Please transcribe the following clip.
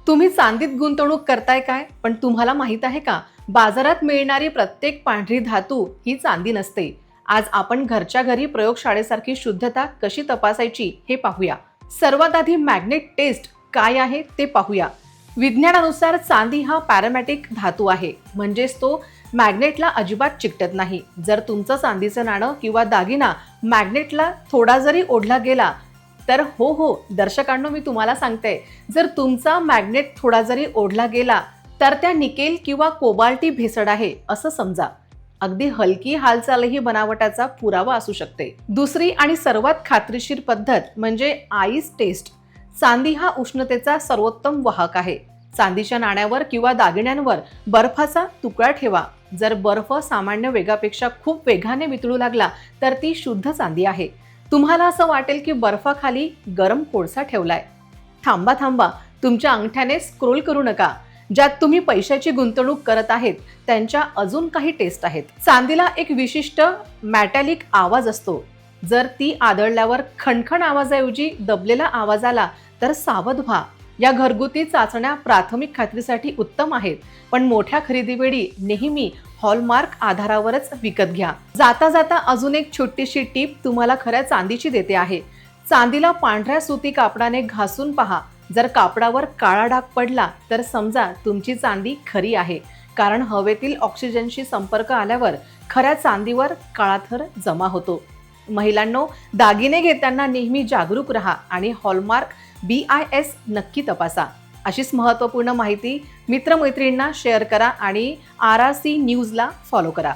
तुम्ही चांदीत गुंतवणूक करताय काय? पण तुम्हाला माहित आहे का? बाजारात मिळणारी प्रत्येक पांढरी धातू ही चांदी नसते. आज आपण घरच्या घरी प्रयोगशाळेसारखी शुद्धता कशी तपासायची हे पाहूया. सर्वात आधी मॅग्नेट टेस्ट काय आहे ते पाहूया. विज्ञानानुसार चांदी हा पॅरामॅटिक धातू आहे, म्हणजेच तो मॅग्नेटला अजिबात चिकटत नाही. जर तुमचं चांदीचं नाणं किंवा दागिना मॅग्नेटला थोडा जरी ओढला गेला तर हो दर्शकांनो, मी तुम्हाला सांगते, जर तुमचा मॅग्नेट थोडा जरी ओढला गेला तर त्या निकेल किंवा कोबाल्टी भेसळ आहे असं समजा. अगदी हलकी हालचालही बनावटाचा पुरावा असू शकते. दुसरी आणि सर्वात खात्रीशीर पद्धत म्हणजे आईस टेस्ट. चांदी हा उष्णतेचा सर्वोत्तम वाहक आहे. चांदीच्या नाण्यावर किंवा दागिन्यांवर बर्फाचा तुकडा ठेवा. जर बर्फ सामान्य वेगापेक्षा खूप वेगाने वितळू लागला तर ती शुद्ध चांदी आहे. तुम्हाला असं वाटेल की बर्फाखाली गरम कोळसा ठेवलाय. थांबा, तुमच्या अंगठ्याने स्क्रोल करू नका. ज्यात तुम्ही पैशाची गुंतवणूक करत आहेत त्यांच्या अजून काही टेस्ट आहेत. चांदीला एक विशिष्ट मॅटॅलिक आवाज असतो. जर ती आदळल्यावर खणखण आवाजाऐवजी दबलेला आवाज आला तर सावध व्हा. या घरगुती चाचण्या प्राथमिक खात्रीसाठी उत्तम आहेत, पण मोठ्या खरेदीवेळी नेहमी हॉलमार्क आधारावरच विकत घ्या. जाता जाता अजून एक छोटीशी टीप तुम्हाला खऱ्या चांदीची देते आहे. चांदीला पांढऱ्या सुती कापडाने घासून पहा. जर कापडावर काळा डाग पडला तर समजा तुमची चांदी खरी आहे, कारण हवेतील ऑक्सिजनशी संपर्क आल्यावर खऱ्या चांदीवर काळा थर जमा होतो. महिलांनो, दागिने घेताना नेहमी जागरूक राहा आणि हॉलमार्क BIS नक्की तपासा. अशीच महत्त्वपूर्ण माहिती मित्रमैत्रिणींना शेअर करा आणि RRC न्यूजला फॉलो करा.